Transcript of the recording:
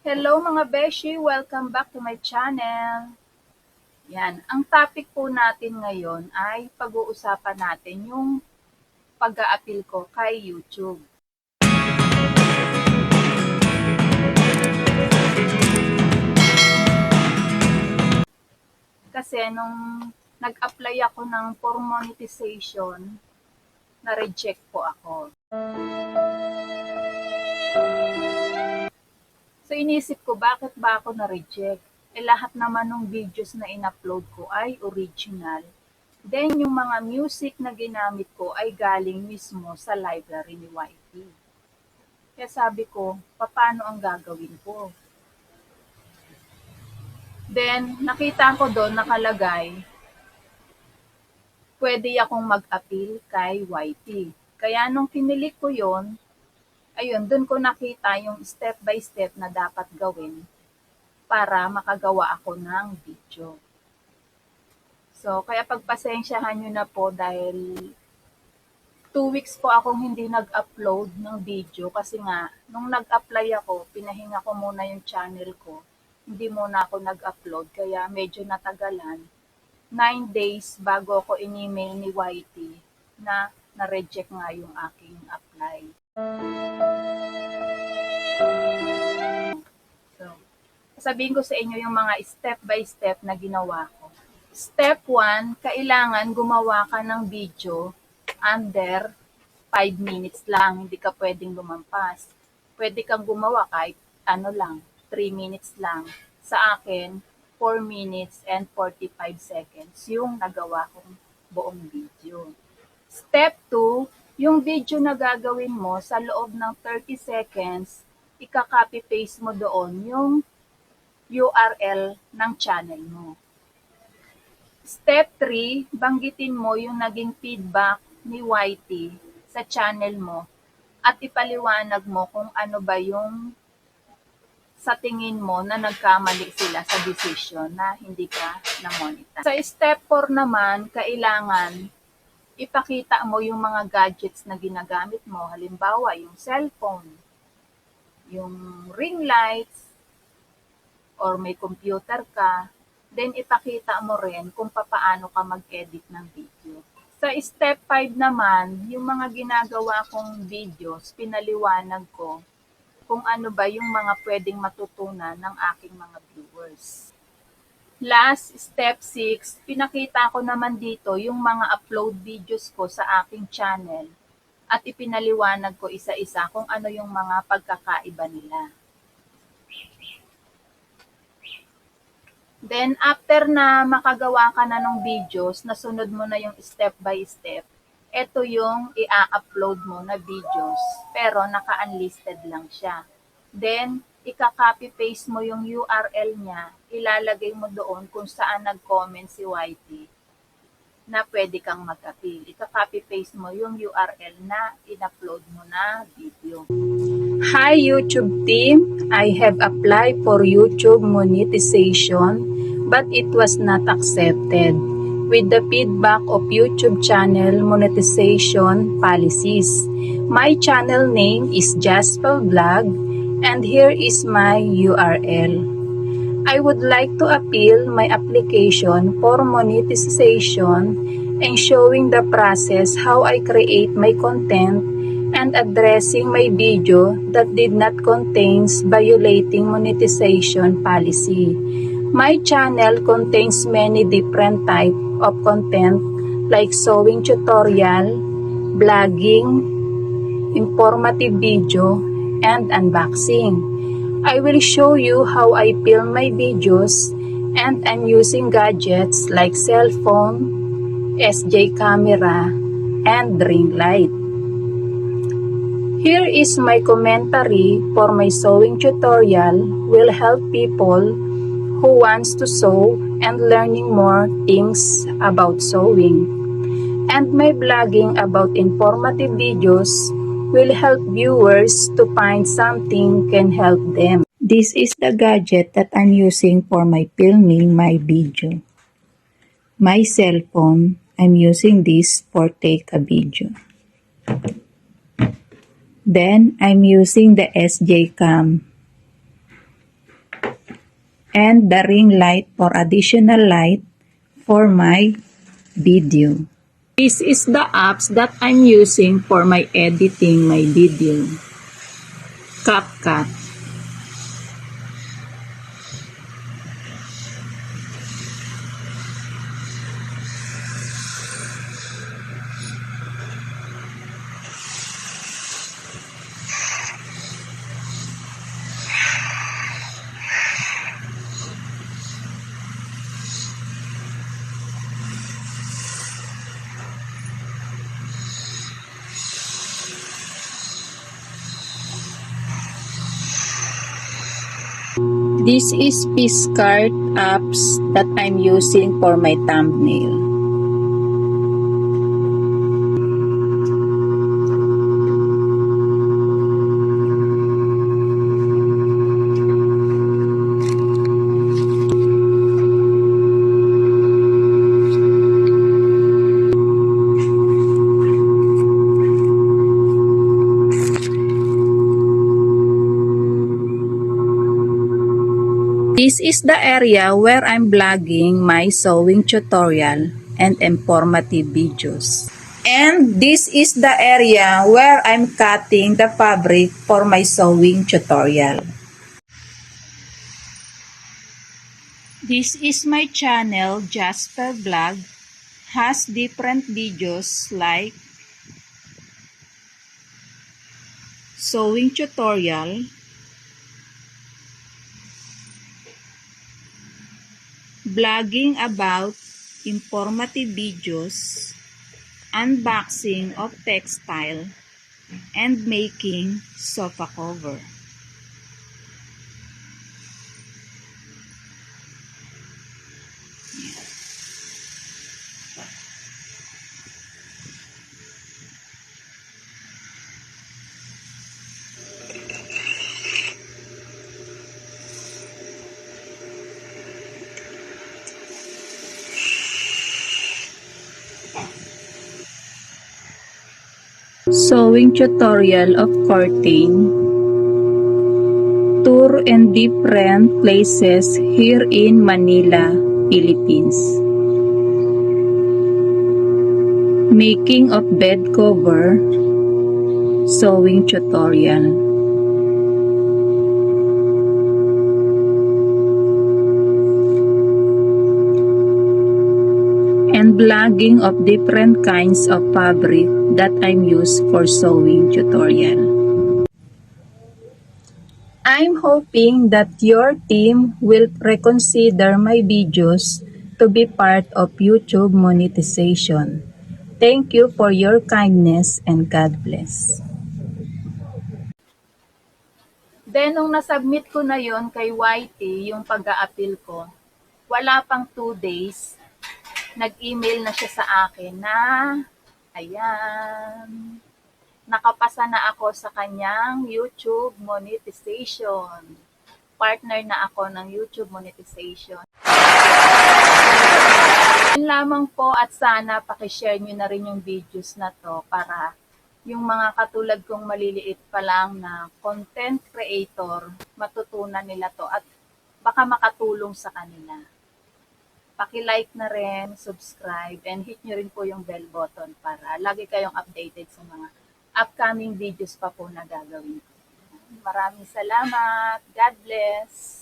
Hello mga beshi! Welcome back to my channel. Yan, ang topic po natin ngayon ay pag-uusapan natin yung pag-a-appeal ko kay YouTube. Kasi nung nag-apply ako ng for monetization, na-reject po ako. So inisip ko, bakit ba ako na-reject? Lahat naman ng videos na in-upload ko ay original. Then yung mga music na ginamit ko ay galing mismo sa library ni YT. Kaya sabi ko, paano ang gagawin ko? Then nakita ko doon nakalagay, pwede akong mag-appeal kay YT. Kaya nung kinilik ko yon, ayun, doon ko nakita yung step by step na dapat gawin para makagawa ako ng video. So, kaya pagpasensyahan nyo na po dahil 2 weeks po akong hindi nag-upload ng video kasi nga, nung nag-apply ako, pinahinga ko muna yung channel ko. Hindi muna ako nag-upload kaya medyo natagalan. 9 days bago ako in-email ni YT na na-reject nga yung aking apply. So, sabihin ko sa inyo yung mga step by step na ginawa ko. Step 1, kailangan gumawa ka ng video under 5 minutes lang, hindi ka pwedeng lumampas. Pwede kang gumawa kahit 3 minutes lang. Sa akin, 4 minutes and 45 seconds yung nagawa kong buong video. Step 2, yung video na gagawin mo sa loob ng 30 seconds, ika-copy-paste mo doon yung URL ng channel mo. Step 3, banggitin mo yung naging feedback ni YT sa channel mo at ipaliwanag mo kung ano ba yung sa tingin mo na nagkamali sila sa decision na hindi ka na-monetize. Sa step 4 naman, kailangan ipakita mo yung mga gadgets na ginagamit mo. Halimbawa, yung cellphone, yung ring lights, or may computer ka. Then ipakita mo rin kung paano ka mag-edit ng video. Sa step 5 naman, yung mga ginagawa kong videos, pinaliwanag ko kung ano ba yung mga pwedeng matutunan ng aking mga viewers. Last, step 6, pinakita ko naman dito yung mga upload videos ko sa aking channel at ipinaliwanag ko isa-isa kung ano yung mga pagkakaiba nila. Then, after na makagawa ka na ng videos, nasunod mo na yung step by step, ito yung i-upload mo na videos, pero naka-unlisted lang siya. Then, ika-copy-paste mo yung URL niya, ilalagay mo doon kung saan nag-comment si YT na pwede kang mag-appeal. Ika-copy-paste mo yung URL na in-upload mo na video. Hi YouTube team! I have applied for YouTube monetization but it was not accepted with the feedback of YouTube channel monetization policies. My channel name is Jaspel Vlog and here is my URL. I would like to appeal my application for monetization and showing the process how I create my content and addressing my video that did not contains violating monetization policy. My channel contains many different type of content like sewing tutorial, vlogging, informative video, and unboxing. I will show you how I film my videos and I'm using gadgets like cell phone, SJ camera, and ring light. Here is my commentary for my sewing tutorial will help people who wants to sew and learning more things about sewing. And my vlogging about informative videos will help viewers to find something can help them. This is the gadget that I'm using for my filming my video. My cell phone, I'm using this for take a video. Then I'm using the SJ cam and the ring light for additional light for my video. This is the apps that I'm using for my editing my video. CapCut. This is Piscart apps that I'm using for my thumbnail. This is the area where I'm vlogging my sewing tutorial and informative videos. And this is the area where I'm cutting the fabric for my sewing tutorial. This is my channel, Jasper Vlog. Has different videos like sewing tutorial, vlogging about informative videos, unboxing of textile, and making sofa cover. Sewing tutorial of curtain. Tour in different places here in Manila, Philippines. Making of bed cover. Sewing tutorial. And vlogging of different kinds of fabric that I'm used for sewing tutorial. I'm hoping that your team will reconsider my videos to be part of YouTube monetization. Thank you for your kindness and God bless. Then, nung nasubmit ko na yon kay YT, yung pag-a-appeal ko, wala pang 2 days, nag-email na siya sa akin na, ayan, nakapasa na ako sa kanyang YouTube monetization. Partner na ako ng YouTube monetization. Yun lamang po at sana pakishare nyo na rin yung videos na to para yung mga katulad kong maliliit pa lang na content creator, matutunan nila to at baka makatulong sa kanila. Paki-like na rin, subscribe, and hit nyo rin po yung bell button para lagi kayong updated sa mga upcoming videos pa po na gagawin ko. Maraming salamat. God bless.